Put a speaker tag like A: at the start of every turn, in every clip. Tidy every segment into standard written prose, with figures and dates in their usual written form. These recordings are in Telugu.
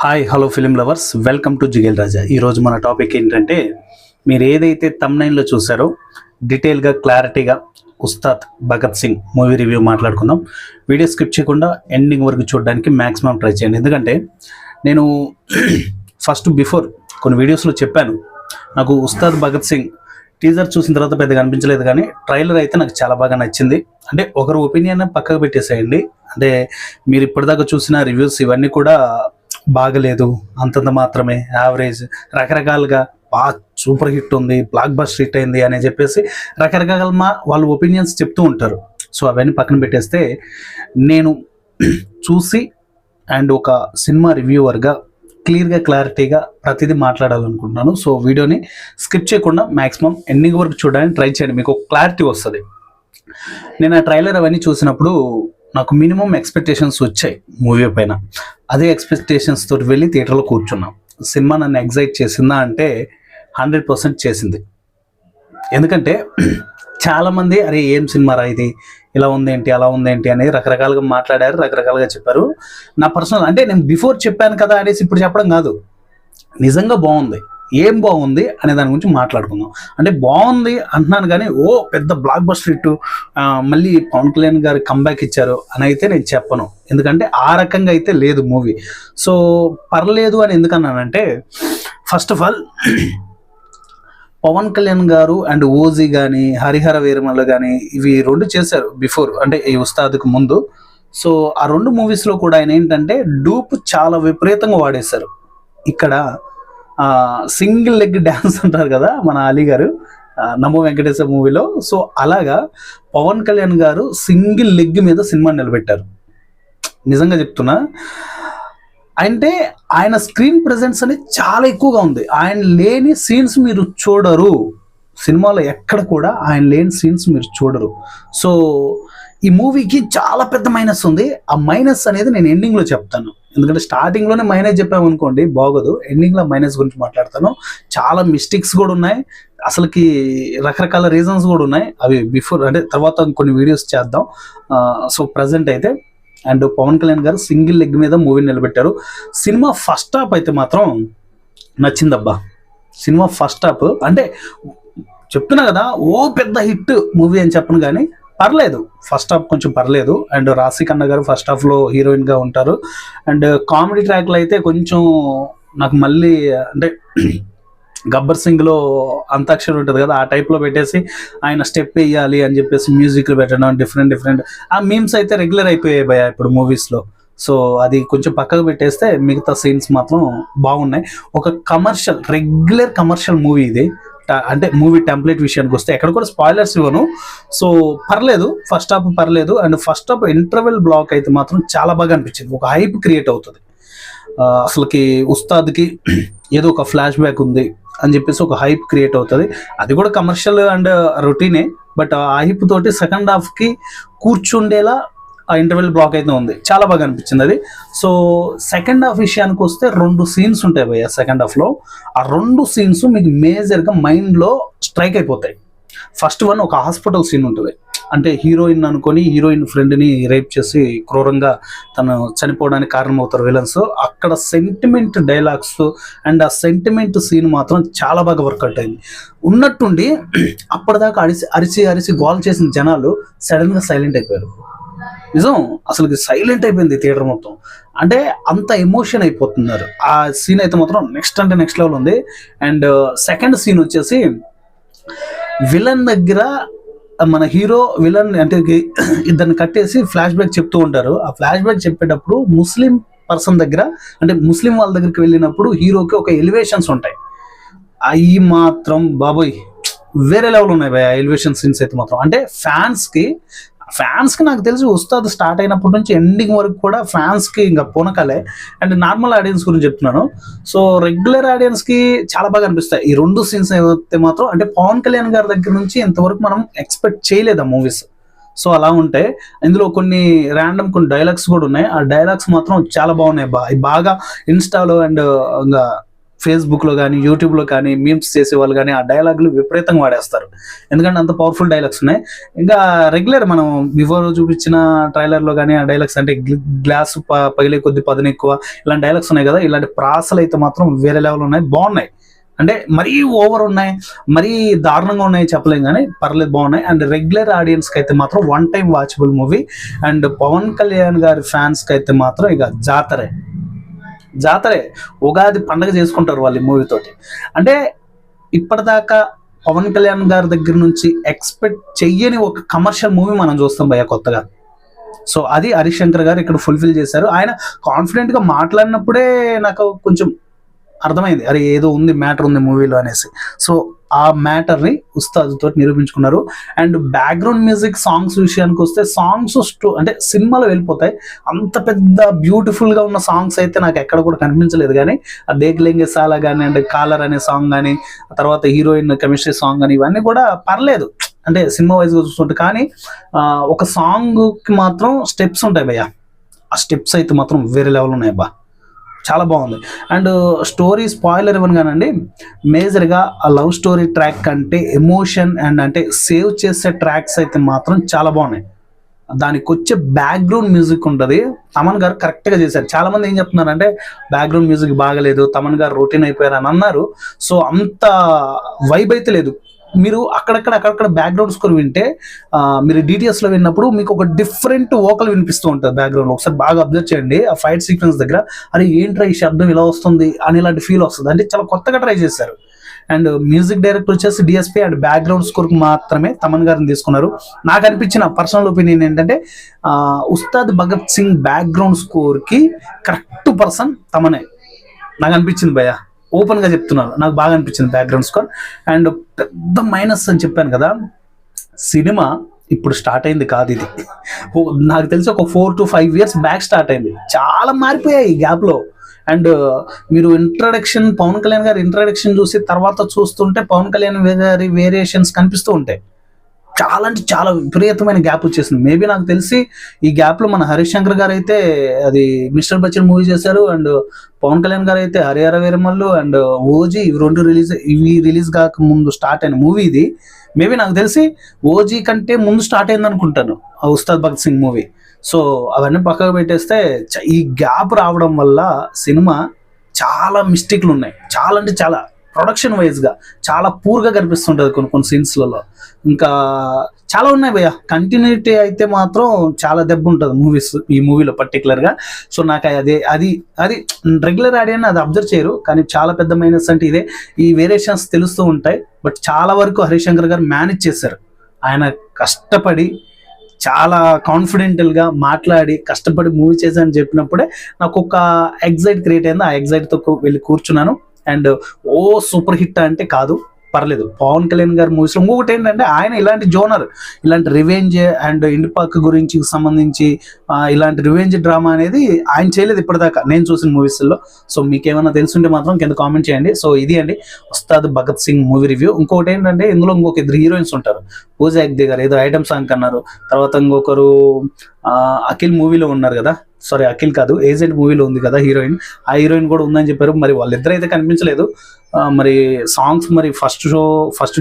A: Hi hello film lovers, welcome to Jigel Raja. ఈరోజు మన టాపిక్ ఏంటంటే, మీరు ఏదైతే తమ్నైన్లో చూసారో డీటెయిల్గా క్లారిటీగా ఉస్తాద్ భగత్ సింగ్ మూవీ రివ్యూ మాట్లాడుకుందాం. వీడియో స్కిప్ చేయకుండా ఎండింగ్ వరకు చూడడానికి మ్యాక్సిమం ట్రై చేయండి. ఎందుకంటే నేను బిఫోర్ కొన్ని వీడియోస్లో చెప్పాను, నాకు ఉస్తాద్ భగత్ సింగ్ టీజర్ చూసిన తర్వాత పెద్దగా అనిపించలేదు, కానీ ట్రైలర్ అయితే నాకు చాలా బాగా నచ్చింది. అంటే ఒకరు ఒపీనియన్ పక్కకు పెట్టేసేయండి, అంటే మీరు ఇప్పటిదాకా చూసిన రివ్యూస్ ఇవన్నీ కూడా బాగలేదు, అంతంత మాత్రమే, యావరేజ్, రకరకాలుగా బాగా సూపర్ హిట్ ఉంది, బ్లాక్ బస్టర్ హిట్ అయింది అని చెప్పేసి రకరకాల వాళ్ళు ఒపీనియన్స్ చెప్తూ ఉంటారు. సో అవన్నీ పక్కన పెట్టేస్తే నేను చూసి అండ్ ఒక సినిమా రివ్యూవర్గా క్లియర్గా క్లారిటీగా ప్రతిదీ మాట్లాడాలనుకుంటున్నాను. సో వీడియోని స్కిప్ చేయకుండా మ్యాక్సిమం ఎండింగ్ వరకు చూడడానికి ట్రై చేయండి, మీకు క్లారిటీ వస్తుంది. నేను ఆ ట్రైలర్ అవన్నీ చూసినప్పుడు నాకు మినిమం ఎక్స్పెక్టేషన్స్ వచ్చాయి మూవీ పైన. అదే ఎక్స్పెక్టేషన్స్ తోటి వెళ్ళి థియేటర్లో కూర్చున్నాం. సినిమా నన్ను ఎగ్జైట్ చేసిందా అంటే 100% చేసింది. ఎందుకంటే చాలామంది అరే ఏం సినిమా రా ఇది, ఇలా ఉందేంటి అలా ఉందేంటి అనేది రకరకాలుగా మాట్లాడారు, రకరకాలుగా చెప్పారు. నా పర్సనల్ అంటే నేను బిఫోర్ చెప్పాను కదా అనేసి ఇప్పుడు చెప్పడం కాదు, నిజంగా బాగుంది. ఏం బాగుంది అనే దాని గురించి మాట్లాడుకుందాం. అంటే బాగుంది అంటున్నాను కానీ ఓ పెద్ద బ్లాక్ బస్టర్ హిట్ మళ్ళీ పవన్ కళ్యాణ్ గారు కంబ్యాక్ ఇచ్చారు అని అయితే నేను చెప్పను, ఎందుకంటే ఆ రకంగా అయితే లేదు మూవీ. సో పర్లేదు అని ఎందుకన్నానంటే, first of all Pawan Kalyan garu and OG కానీ హరిహర వీరమల్ల కానీ ఇవి రెండు చేశారు బిఫోర్, అంటే ఈ ఉస్తాద్కు ముందు. సో ఆ రెండు మూవీస్లో కూడా ఆయన ఏంటంటే డూప్ చాలా విపరీతంగా వాడేశారు. ఇక్కడ సింగిల్ లెగ్ డ్యాన్స్ అంటారు కదా మన అలీ గారు నమో వెంకటేశ్వర మూవీలో. సో అలాగా పవన్ కళ్యాణ్ గారు సింగిల్ లెగ్ మీద సినిమా నిలబెట్టారు. నిజంగా చెప్తున్నా, అంటే ఆయన స్క్రీన్ ప్రెజెన్స్ అనేది చాలా ఎక్కువగా ఉంది. ఆయన లేని సీన్స్ మీరు చూడరు, సినిమాలో ఎక్కడ కూడా ఆయన లేని సీన్స్ మీరు చూడరు. సో ఈ మూవీకి చాలా పెద్ద మైనస్ ఉంది. ఆ మైనస్ అనేది నేను ఎండింగ్లో చెప్తాను, ఎందుకంటే స్టార్టింగ్లోనే మైనస్ చెప్పామనుకోండి బాగోదు. ఎండింగ్లో మైనస్ గురించి మాట్లాడతాను. చాలా మిస్టేక్స్ కూడా ఉన్నాయి, అసలుకి రకరకాల రీజన్స్ కూడా ఉన్నాయి. అవి బిఫోర్ అంటే తర్వాత కొన్ని వీడియోస్ చేద్దాం. సో ప్రజెంట్ అయితే అండ్ పవన్ కళ్యాణ్ గారు సింగిల్ లెగ్ మీద మూవీ నిలబెట్టారు. సినిమా ఫస్ట్ హాఫ్ అయితే మాత్రం నచ్చిందబ్బా. సినిమా ఫస్ట్ హాఫ్ అంటే చెప్తున్నా కదా ఓ పెద్ద హిట్ మూవీ అని చెప్పను, కానీ పర్లేదు, ఫస్ట్ హాఫ్ కొంచెం పర్లేదు. అండ్ రాశి ఖన్నా గారు ఫస్ట్ హాఫ్లో హీరోయిన్గా ఉంటారు. అండ్ కామెడీ ట్రాక్లు అయితే కొంచెం నాకు మళ్ళీ అంటే గబ్బర్ సింగ్లో అంతాక్షరి ఉంటుంది కదా, ఆ టైప్లో పెట్టేసి ఆయన స్టెప్ వేయాలి అని చెప్పేసి మ్యూజిక్లు పెట్టడం డిఫరెంట్ ఆ మీమ్స్ అయితే రెగ్యులర్ అయిపోయాయి భయ ఇప్పుడు మూవీస్లో. సో అది కొంచెం పక్కకు పెట్టేస్తే మిగతా సీన్స్ మాత్రం బాగున్నాయి. ఒక రెగ్యులర్ కమర్షియల్ మూవీ ఇది. అంటే మూవీ టెంప్లెట్ విషయానికి వస్తే ఎక్కడ కూడా స్పాయిలర్స్ ఇవ్వను. సో పర్లేదు, ఫస్ట్ హాఫ్ పర్లేదు. And first half interval block అయితే మాత్రం చాలా బాగా అనిపించింది. ఒక హైప్ క్రియేట్ అవుతుంది. అసలుకి ఉస్తాద్కి ఏదో ఒక ఫ్లాష్ బ్యాక్ ఉంది అని చెప్పేసి ఒక హైప్ క్రియేట్ అవుతుంది. అది కూడా కమర్షియల్ అండ్ రొటీనే, బట్ ఆ హైప్ తోటి సెకండ్ హాఫ్కి కూర్చుండేలా ఆ ఇంటర్వెల్ బ్లాక్ అయితే ఉంది, చాలా బాగా అనిపించింది అది. సో సెకండ్ హాఫ్ విషయానికి వస్తే 2 సీన్స్ ఉంటాయి భయ్య సెకండ్ హాఫ్లో. ఆ 2 సీన్స్ మీకు మేజర్గా మైండ్లో స్ట్రైక్ అయిపోతాయి. ఫస్ట్ వన్ ఒక హాస్పిటల్ సీన్ ఉంటుంది, అంటే హీరోయిన్ అనుకొని హీరోయిన్ ఫ్రెండ్ని రేప్ చేసి క్రూరంగా తను చనిపోవడానికి కారణమవుతారు విలన్స్. అక్కడ సెంటిమెంట్ డైలాగ్స్ అండ్ ఆ సెంటిమెంట్ సీన్ మాత్రం చాలా బాగా వర్కౌట్ అయింది. ఉన్నట్టుండి అప్పటిదాకా అరిచి గోల్ చేసిన జనాలు సడన్గా సైలెంట్ అయిపోయారు. నిజం, అసలు సైలెంట్ అయిపోయింది థియేటర్ మొత్తం. అంటే అంత ఎమోషన్ అయిపోతున్నారు. ఆ సీన్ అయితే మాత్రం నెక్స్ట్ లెవెల్ ఉంది. అండ్ సెకండ్ సీన్ వచ్చేసి విలన్ దగ్గర మన హీరో విలన్ అంటే ఇద్దరిని కట్టేసి ఫ్లాష్ బ్యాక్ చెప్తూ ఉంటారు. ఆ ఫ్లాష్ బ్యాక్ చెప్పేటప్పుడు ముస్లిం పర్సన్ దగ్గర, అంటే ముస్లిం వాళ్ళ దగ్గరికి వెళ్ళినప్పుడు హీరోకి ఒక ఎలివేషన్స్ ఉంటాయి. అవి మాత్రం బాబోయ్ వేరే లెవెల్ ఉన్నాయి భయ ఎలివేషన్ సీన్స్ అయితే మాత్రం. అంటే ఫ్యాన్స్కి నాకు తెలిసి ఉస్తాద్ స్టార్ట్ అయినప్పటి నుంచి ఎండింగ్ వరకు కూడా ఫ్యాన్స్కి ఇంకా పూనకాలే. అండ్ నార్మల్ ఆడియన్స్ గురించి చెప్తున్నాను. సో రెగ్యులర్ ఆడియన్స్కి చాలా బాగా అనిపిస్తాయి ఈ 2 సీన్స్ అయితే మాత్రం. అంటే పవన్ కళ్యాణ్ గారి దగ్గర నుంచి ఇంతవరకు మనం ఎక్స్పెక్ట్ చేయలేదు ఆ మూవీస్. సో అలా ఉంటే ఇందులో కొన్ని డైలాగ్స్ కూడా ఉన్నాయి. ఆ డైలాగ్స్ మాత్రం చాలా బాగున్నాయి. బాగా ఇన్స్టాలో అండ్ ఇంకా ఫేస్బుక్లో కానీ యూట్యూబ్లో కానీ మీమ్స్ చేసే వాళ్ళు కానీ ఆ డైలాగులు విపరీతంగా వాడేస్తారు, ఎందుకంటే అంత పవర్ఫుల్ డైలాగ్స్ ఉన్నాయి. ఇంకా రెగ్యులర్ మనం బిఫోర్ చూపించిన ట్రైలర్లో కానీ ఆ డైలాగ్స్ అంటే గ్లాస్ పగిలే కొద్ది పదును ఎక్కువ ఇలాంటి డైలాగ్స్ ఉన్నాయి కదా, ఇలాంటి ప్రాసలు అయితే మాత్రం వేరే లెవెల్ ఉన్నాయి, బాగున్నాయి. అంటే మరీ ఓవర్ ఉన్నాయి, మరీ దారుణంగా ఉన్నాయి చెప్పలేం కానీ పర్లేదు, బాగున్నాయి. అండ్ రెగ్యులర్ ఆడియన్స్కి అయితే మాత్రం one time watchable movie. And Pawan Kalyan గారి ఫ్యాన్స్కి అయితే మాత్రం ఇక జాతరే ఉగాది పండగ చేసుకుంటారు వాళ్ళు ఈ మూవీతోటి. అంటే ఇప్పటిదాకా పవన్ కళ్యాణ్ గారి దగ్గర నుంచి ఎక్స్పెక్ట్ చెయ్యని ఒక కమర్షియల్ మూవీ మనం చూస్తాం భయ్య కొత్తగా. సో అది హరిశంకర్ గారు ఇక్కడ ఫుల్ఫిల్ చేశారు. ఆయన కాన్ఫిడెంట్గా మాట్లాడినప్పుడే నాకు కొంచెం అర్థమైంది, అరే ఏదో ఉంది, మ్యాటర్ ఉంది మూవీలో అనేసి. సో ఆ మ్యాటర్ని ఉస్తాద్ తోటి నిరూపించుకున్నారు. అండ్ బ్యాక్గ్రౌండ్ మ్యూజిక్ సాంగ్స్ విషయానికి వస్తే సాంగ్స్ అంటే సినిమాలో వెళ్ళిపోతాయి, అంత పెద్ద బ్యూటిఫుల్గా ఉన్న సాంగ్స్ అయితే నాకు ఎక్కడ కూడా కనిపించలేదు. కానీ ఆ దేఖ్లేంగే సాలా కానీ, అండ్ కాలర్ అనే సాంగ్ కానీ, తర్వాత హీరోయిన్ కెమిస్ట్రీ సాంగ్ కానీ, ఇవన్నీ కూడా పర్లేదు అంటే సినిమా వైజ్గా చూస్తుంటే. కానీ ఒక సాంగ్కి మాత్రం స్టెప్స్ ఉంటాయి భయ్య, ఆ స్టెప్స్ అయితే మాత్రం వేరే లెవెల్ ఉన్నాయి బా, చాలా బాగుంది. అండ్ స్టోరీ స్పాయిలర్ ఇవ్వను కానండి, మేజర్గా ఆ లవ్ స్టోరీ ట్రాక్ కంటే ఎమోషన్ అండ్ అంటే సేవ్ చేసే ట్రాక్స్ అయితే మాత్రం చాలా బాగున్నాయి. దానికి వచ్చే బ్యాక్గ్రౌండ్ మ్యూజిక్ ఉంటుంది, తమన్ గారు కరెక్ట్గా చేశారు. చాలా మంది ఏం చెప్తున్నారంటే బ్యాక్గ్రౌండ్ మ్యూజిక్ బాగలేదు, తమన్ గారు రొటీన్ అయిపోయారు అని అన్నారు. సో అంత వైబ్ అయితే లేదు. మీరు అక్కడక్కడ బ్యాక్గ్రౌండ్ స్కోర్ వింటే మీరు డిటిఎస్లో విన్నప్పుడు మీకు ఒక డిఫరెంట్ వోకల్ వినిపిస్తూ ఉంటుంది బ్యాక్గ్రౌండ్లో. ఒకసారి బాగా అబ్జర్వ్ చేయండి ఆ ఫైట్ సీక్వెన్స్ దగ్గర, అరే ఏంట్రా ఈ శబ్దం ఇలా వస్తుంది అని ఇలాంటి ఫీల్ వస్తుంది. అంటే చాలా కొత్తగా ట్రై చేశారు. అండ్ మ్యూజిక్ డైరెక్టర్ వచ్చేసి డిఎస్పీ అండ్ బ్యాక్గ్రౌండ్ స్కోర్కి మాత్రమే తమన్ గారిని తీసుకున్నారు. నాకు అనిపించిన పర్సనల్ ఒపీనియన్ ఏంటంటే ఉస్తాద్ భగత్ సింగ్ బ్యాక్గ్రౌండ్ స్కోర్కి కరెక్ట్ పర్సన్ తమనే నాకు అనిపించింది భయ్య, ఓపెన్గా చెప్తున్నాను, నాకు బాగా అనిపించింది బ్యాక్గ్రౌండ్ స్కోర్. అండ్ పెద్ద మైనస్ అని చెప్పాను కదా, సినిమా ఇప్పుడు స్టార్ట్ అయింది కాదు, ఇది నాకు తెలిసి ఒక 4 to 5 years బ్యాక్ స్టార్ట్ అయింది. చాలా మారిపోయాయి ఈ గ్యాప్లో. అండ్ మీరు పవన్ కళ్యాణ్ గారి ఇంట్రడక్షన్ చూసి తర్వాత చూస్తుంటే పవన్ కళ్యాణ్ గారి వేరియేషన్స్ కనిపిస్తూ ఉంటాయి. చాలా అంటే చాలా విపరీతమైన గ్యాప్ వచ్చేసింది. మేబీ నాకు తెలిసి ఈ గ్యాప్లో మన హరిశంకర్ గారు అయితే అది మిస్టర్ బచ్చన్ మూవీ చేశారు, అండ్ పవన్ కళ్యాణ్ గారు అయితే హరిహర వీరమల్లు అండ్ ఓజీ ఇవి రిలీజ్ కాక ముందు స్టార్ట్ అయిన మూవీ ఇది. మేబీ నాకు తెలిసి ఓజీ కంటే ముందు స్టార్ట్ అయింది అనుకుంటాను ఆ ఉస్తాద్ భగత్ సింగ్ మూవీ. సో అవన్నీ పక్కకు పెట్టేస్తే ఈ గ్యాప్ రావడం వల్ల సినిమా చాలా మిస్టేక్లు ఉన్నాయి, చాలా అంటే చాలా ప్రొడక్షన్ వైజ్గా చాలా పూర్గా కనిపిస్తుంటుంది కొన్ని సీన్స్లలో. ఇంకా చాలా ఉన్నాయి భయ్య, కంటిన్యూటీ అయితే మాత్రం చాలా దెబ్బ ఉంటుంది ఈ మూవీలో పర్టికులర్గా. సో నాకు అది రెగ్యులర్ ఆడియన్ అది అబ్జర్వ్ చేయరు, కానీ చాలా పెద్ద మైనస్ అంటే ఇదే. ఈ వేరియేషన్స్ తెలుస్తూ ఉంటాయి, బట్ చాలా వరకు హరిశంకర్ గారు మేనేజ్ చేశారు. ఆయన కష్టపడి చాలా కాన్ఫిడెంటల్గా మాట్లాడి కష్టపడి మూవీ చేశానని చెప్పినప్పుడే నాకు ఒక ఎగ్జైట్ క్రియేట్ అయింది. ఆ ఎగ్జైట్తో వెళ్ళి కూర్చున్నాను. అండ్ సూపర్ హిట్ అంటే కాదు, పర్లేదు. పవన్ కళ్యాణ్ గారి మూవీస్లో ఇంకొకటి ఏంటంటే ఆయన ఇలాంటి జోనర్, ఇలాంటి రివెంజ్ అండ్ ఇండిపాక్ గురించి సంబంధించి ఇలాంటి రివెంజ్ డ్రామా అనేది ఆయన చేయలేదు ఇప్పటిదాకా నేను చూసిన మూవీస్లో. సో మీకేమైనా తెలుసుంటే మాత్రం కింద కామెంట్ చేయండి. సో ఇది అండి ఉస్తాద్ భగత్ సింగ్ మూవీ రివ్యూ. ఇంకొకటి ఏంటంటే ఇందులో ఇంకొక 2 హీరోయిన్స్ ఉంటారు. పూజా హెగ్డే గారు ఏదో ఐటమ్ సాంగ్ అన్నారు, తర్వాత ఇంకొకరు అఖిల్ మూవీలో ఉన్నారు కదా, సారీ అఖిల్ కాదు, ఏజెంట్ మూవీలో ఉంది కదా హీరోయిన్, ఆ హీరోయిన్ కూడా ఉందని చెప్పారు. మరి వాళ్ళిద్దరు అయితే కనిపించలేదు. మరి సాంగ్స్ మరి ఫస్ట్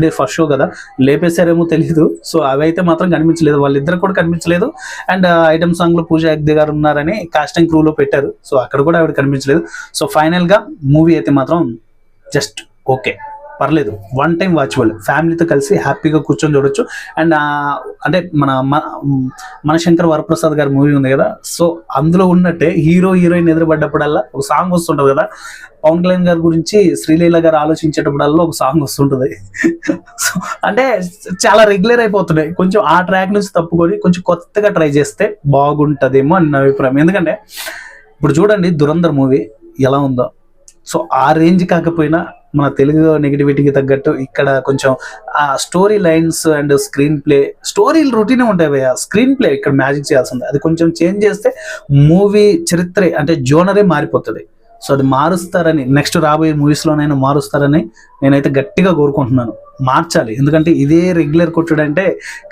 A: డే ఫస్ట్ షో కదా లేపేశారేమో తెలియదు. సో అవి అయితే మాత్రం కనిపించలేదు, వాళ్ళిద్దరు కూడా కనిపించలేదు. అండ్ ఐటమ్ సాంగ్లో పూజా హెగ్డే గారు ఉన్నారని కాస్టింగ్ క్రూలో పెట్టారు, సో అక్కడ కూడా ఆవిడ కనిపించలేదు. సో ఫైనల్గా మూవీ అయితే మాత్రం జస్ట్ ఓకే, పర్లేదు, వన్ టైం వాచబుల్, ఫ్యామిలీతో కలిసి హ్యాపీగా కూర్చొని చూడొచ్చు. అండ్ అంటే మన శంకర్ వరప్రసాద్ గారి మూవీ ఉంది కదా, సో అందులో ఉన్నట్టే హీరోయిన్ ఎదురుపడ్డప్పుడల్లా ఒక సాంగ్ వస్తుంటుంది కదా, పవన్ కళ్యాణ్ గారి గురించి శ్రీలీల గారు ఆలోచించేటప్పుడల్లా ఒక సాంగ్ వస్తుంటుంది. సో అంటే చాలా రెగ్యులర్ అయిపోతున్నాయి. కొంచెం ఆ ట్రాక్ నుంచి తప్పుకొని కొంచెం కొత్తగా ట్రై చేస్తే బాగుంటుందేమో అని నా అభిప్రాయం. ఎందుకంటే ఇప్పుడు చూడండి ధురంధర్ మూవీ ఎలా ఉందో, సో ఆ రేంజ్ కాకపోయినా మన తెలుగు నెగిటివిటీకి తగ్గట్టు ఇక్కడ కొంచెం ఆ స్టోరీ లైన్స్ అండ్ స్టోరీలు రొటీనే ఉంటాయి భయ్య, స్క్రీన్ ప్లే ఇక్కడ మ్యాజిక్ చేయాల్సింది. అది కొంచెం చేంజ్ చేస్తే మూవీ చరిత్రే అంటే జోనరే మారిపోతుంది. సో అది మారుస్తారని, నెక్స్ట్ రాబోయే మూవీస్లోనైనా మారుస్తారని నేనైతే గట్టిగా కోరుకుంటున్నాను. మార్చాలి, ఎందుకంటే ఇదే రెగ్యులర్ కొట్టుడంటే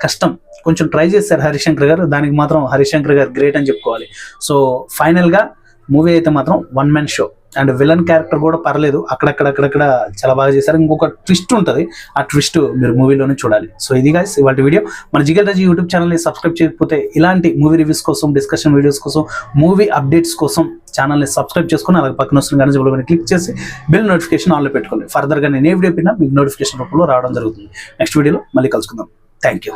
A: కష్టం. కొంచెం ట్రై చేశారు హరిశంకర్ గారు, దానికి మాత్రం హరిశంకర్ గారు గ్రేట్ అని చెప్పుకోవాలి. సో ఫైనల్గా మూవీ అయితే మాత్రం 1 man show. And villain character కూడా పర్లేదు, అక్కడక్కడ చాలా బాగా చేశారు. ఇంకొక ట్విస్ట్ ఉంటుంది, ఆ ట్విస్ట్ మీరు మూవీలోనే చూడాలి. సో ఇది గైస్ ఇవాళ వీడియో. మన జిగేల్ రాజు యూట్యూబ్ ఛానల్ని సబ్స్క్రైబ్ చేయకపోతే ఇలాంటి మూవీ రివ్యూస్ కోసం, డిస్కషన్ వీడియోస్ కోసం, మూవీ అప్డేట్స్ కోసం ఛానల్ని సబ్స్క్రైబ్ చేసుకుని అలాగే పక్కన వస్తున్న గంట క్లిక్ చేసి బెల్ నోటిఫికేషన్ ఆన్లో పెట్టుకోండి. ఫర్దర్గా నేను ఏ వీడియో పిన్నా మీకు నోటిఫికేషన్ రూపంలో రావడం జరుగుతుంది. నెక్స్ట్ వీడియోలో మళ్ళీ కలుసుకుందాం. Thank you.